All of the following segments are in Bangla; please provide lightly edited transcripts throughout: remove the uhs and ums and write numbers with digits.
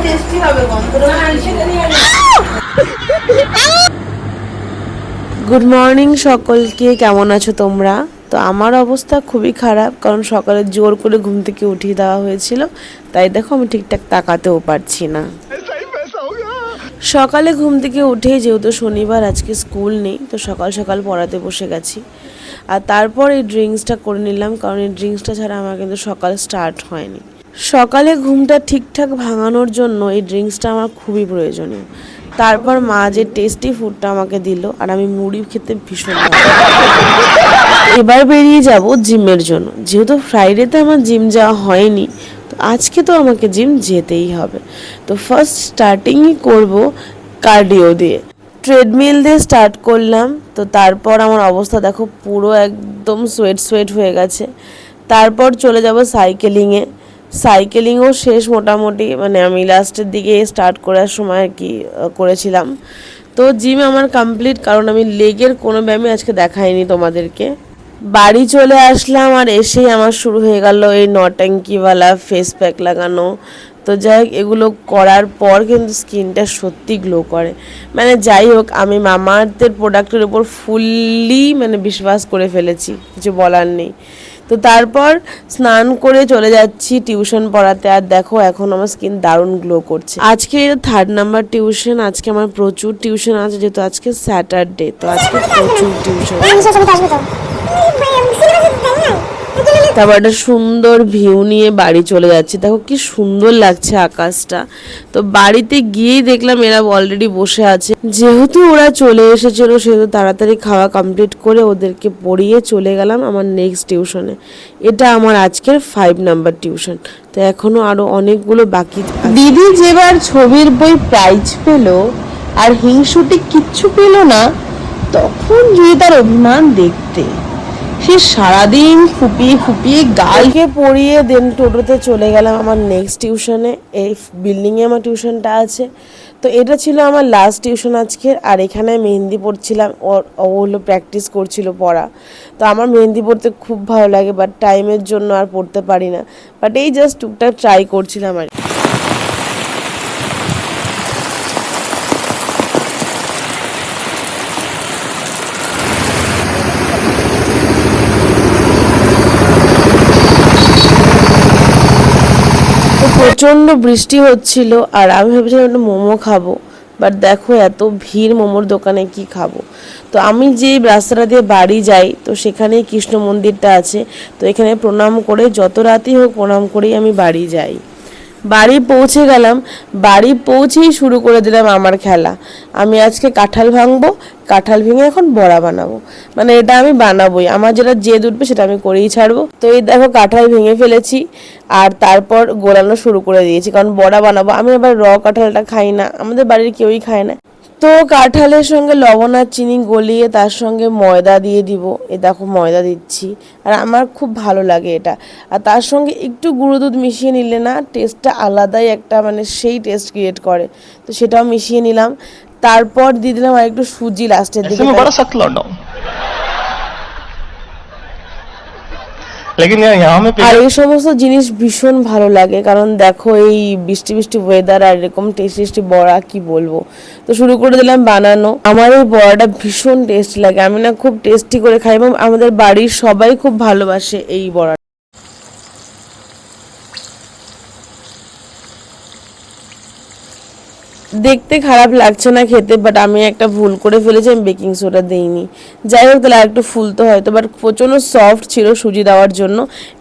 টেস্টি হবে গুড মর্নিং সকলকে, কেমন আছো তোমরা? তো আমার অবস্থা খুবই খারাপ, কারণ সকালে জোর করে ঘুম থেকে উঠিয়ে দেওয়া হয়েছিল, তাই দেখো আমি ঠিকঠাক তাকাতেও পারছি না। সকালে ঘুম থেকে উঠে যেহেতু শনিবার আজকে স্কুল নেই, তো সকাল সকাল পড়াতে বসে গেছি। আর তারপর এই ড্রিঙ্কসটা করে নিলাম, কারণ এই ড্রিঙ্কসটা ছাড়া আমার কিন্তু সকাল স্টার্ট হয়নি। সকালে ঘুমটা ঠিকঠাক ভাঙানোর জন্য এই ড্রিঙ্কসটা আমার খুবই প্রয়োজনীয়। তারপর মা যে টেস্টি ফুডটা আমাকে দিল, আর আমি মুড়ি খেতে ভীষণ ভালো। এবার বেরিয়ে যাব জিমের জন্য, যেহেতু ফ্রাইডেতে আমার জিম যাওয়া হয়নি, তো আজকে তো আমাকে জিম যেতেই হবে। তো ফার্স্ট স্টার্টিংই করব কার্ডিও দিয়ে, ট্রেডমিল দিয়ে স্টার্ট করলাম। তো তারপর আমার অবস্থা দেখো, পুরো একদম সোয়েট হয়ে গেছে। তারপর চলে যাব সাইকেলিংও শেষ মোটামুটি, মানে আমি লাস্টের দিকে স্টার্ট করার সময় আর কি করেছিলাম। তো জিম আমার কমপ্লিট, কারণ আমি লেগের কোনো ব্যায়ামই আজকে দেখাইনি তোমাদেরকে। বাড়ি চলে আসলাম, আর এসেই আমার শুরু হয়ে গেল এই নট্যাঙ্কিওয়ালা ফেস প্যাক লাগানো। তো যাই হোক, এগুলো করার পর কিন্তু স্কিনটা সত্যি গ্লো করে। মানে যাই হোক, আমি মামা আর্থের প্রোডাক্টের উপর ফুললি মানে বিশ্বাস করে ফেলেছি, কিছু বলার নেই। তো তারপর স্নান করে চলে যাচ্ছি টিউশন পড়াতে। আর দেখো এখন আমার স্কিন দারুণ গ্লো করছে। আজকে 3rd নাম্বার টিউশন, আজকে আমার প্রচুর টিউশন আছে, যেহেতু আজকে স্যাটারডে, তো আজকে প্রচুর টিউশন। তারপর একটা সুন্দর ভিউ নিয়ে বাড়ি চলে যাচ্ছি। দেখো কি সুন্দর লাগছে আকাশটা। তো বাড়িতে গিয়েই দেখলাম এরা অলরেডি বসে আছে। যেহেতু ওরা চলে এসেছিল, সেহেতু তাড়াতাড়ি খাওয়া কমপ্লিট করে ওদেরকে পড়িয়ে চলে গেলাম আমার নেক্সট টিউশনে। এটা আমার আজকের 5 নাম্বার টিউশন। তো এখনো আরো অনেকগুলো বাকি। দিদি যেবার ছবির বই প্রাইজ পেল আর হিংসুটি কিচ্ছু পেল না, তখন যদি তার অভিমান দেখতে, সে সারাদিন ফুপিয়ে গালকে পড়িয়ে দেন টোটোতে চলে গেলাম আমার নেক্সট টিউশনে। এই বিল্ডিংয়ে আমার টিউশনটা আছে। তো এটা ছিল আমার লাস্ট টিউশন আজকের। আর এখানে মেহেন্দি পড়ছিলাম, ও হলো প্র্যাকটিস করছিল পড়া। তো আমার মেহেন্দি পড়তে খুব ভালো লাগে, বাট টাইমের জন্য আর পড়তে পারি না। বাট এই জাস্ট টুকটাক ট্রাই করছিলাম আর। প্রচণ্ড বৃষ্টি হচ্ছিল, আর আমি ভেবেছিলাম একটা মোমো খাবো, বাট দেখো এত ভিড় মোমোর দোকানে, কি খাবো। তো আমি যে রাস্তাটা দিয়ে বাড়ি যাই, তো সেখানেই কৃষ্ণ মন্দিরটা আছে। তো এখানে প্রণাম করে, যত রাতই হোক প্রণাম করেই আমি বাড়ি যাই। বাড়ি পৌঁছে গেলাম, বাড়ি পৌঁছেই শুরু করে দিলাম আমার খেলা। আমি আজকে কাঁঠাল ভাঙবো, কাঁঠাল ভেঙে এখন বড়া বানাবো। মানে এটা আমি বানাবোই, আমার যেটা জেদ উঠবে সেটা আমি করেই ছাড়বো। তো এই দেখো কাঁঠাল ভেঙে ফেলেছি, আর তারপর গোলানো শুরু করে দিয়েছি, কারণ বড়া বানাবো। আমি আবার কাঁঠালটা খাই না, আমাদের বাড়ির কেউই খায় না। তো কাঁঠালের সঙ্গে লবণ আর চিনি গলিয়ে তার সঙ্গে ময়দা দিয়ে দিব। এ দেখো ময়দা দিচ্ছি, আর আমার খুব ভালো লাগে এটা। আর তার সঙ্গে একটু গুঁড়ো দুধ মিশিয়ে নিলে না, টেস্টটা আলাদাই একটা, মানে সেই টেস্ট ক্রিয়েট করে। তো সেটাও মিশিয়ে নিলাম। তারপর দিয়ে দিলাম আর একটু সুজি লাস্টের দিকে। আর এই সমস্ত জিনিস ভীষণ ভালো লাগে, কারণ দেখো এই বৃষ্টি ওয়েদার আর এরকম টেস্টি বড়া, কি বলবো। তো শুরু করে দিলাম বানানো। আমার এই বড়াটা ভীষণ টেস্টি লাগে, আমি না খুব টেস্টি করে খাই, এবং আমাদের বাড়ির সবাই খুব ভালোবাসে এই বড়া। দেখতে খারাপ লাগছে না খেতে, বাট আমি একটা ভুল করে ফেলেছি, আমি বেকিং সোডা দেইনি। যাই হোক, তাহলে একটু ফুলতে হয়তো, বাট প্রচণ্ড সফট ছিল সুজি দেওয়ার জন্য।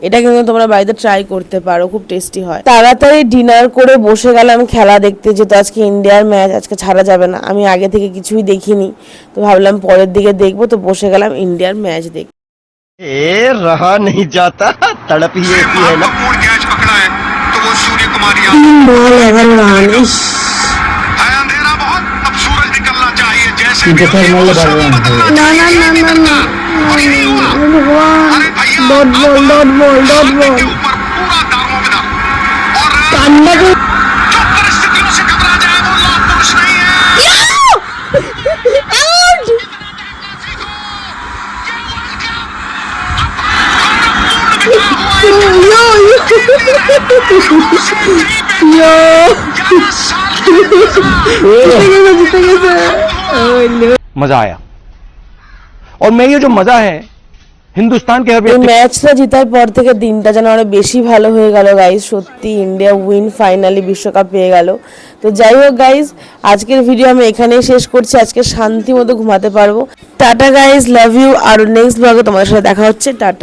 এটা কিন্তু তোমরা বাড়িতে ট্রাই করতে পারো, খুব টেস্টি হয়। তাড়াতাড়ি ডিনার করে বসে গেলাম খেলা দেখতে, যেহেতু আজকে ইন্ডিয়ার ম্যাচ, আজকে ছাড়া যাবে না। আমি আগে থেকে কিছুই দেখিনি, তো ভাবলাম পরের দিকে দেখবো। তো বসে গেলাম ইন্ডিয়ার ম্যাচ দেখতে। रहा नहीं जाता तड़प ही ऐसी है ना। कैच पकड़ा है तो वो सूर्य कुमार अंधेरा बहुत, अब सूरज निकलना चाहिए। जैसे भी ना डॉट बॉल पूरा दारोमदार, और जो परिस्थितियों से घबरा जाए वो लाभ पुरुष नहीं है। জিতে গেছে। मजा आया और मैं ये जो मजा है हिंदुस्तान के हर এই व्यक्ति ম্যাচটা জেতার পর থেকে দিনটা যেন আরো বেশি ভালো হয়ে গেল গাইজ। সত্যি ইন্ডিয়া উইন, ফাইনালি বিশ্বকাপ পেয়ে গেল। তো যাই হোক গাইজ, আজকের ভিডিও আমি এখানেই শেষ করছি। আজকে শান্তি মতো ঘুমাতে পারবো। Tata guys, love you. আর নেক্সট ব্লগে তোমাদের সাথে দেখা হচ্ছে। টাটা।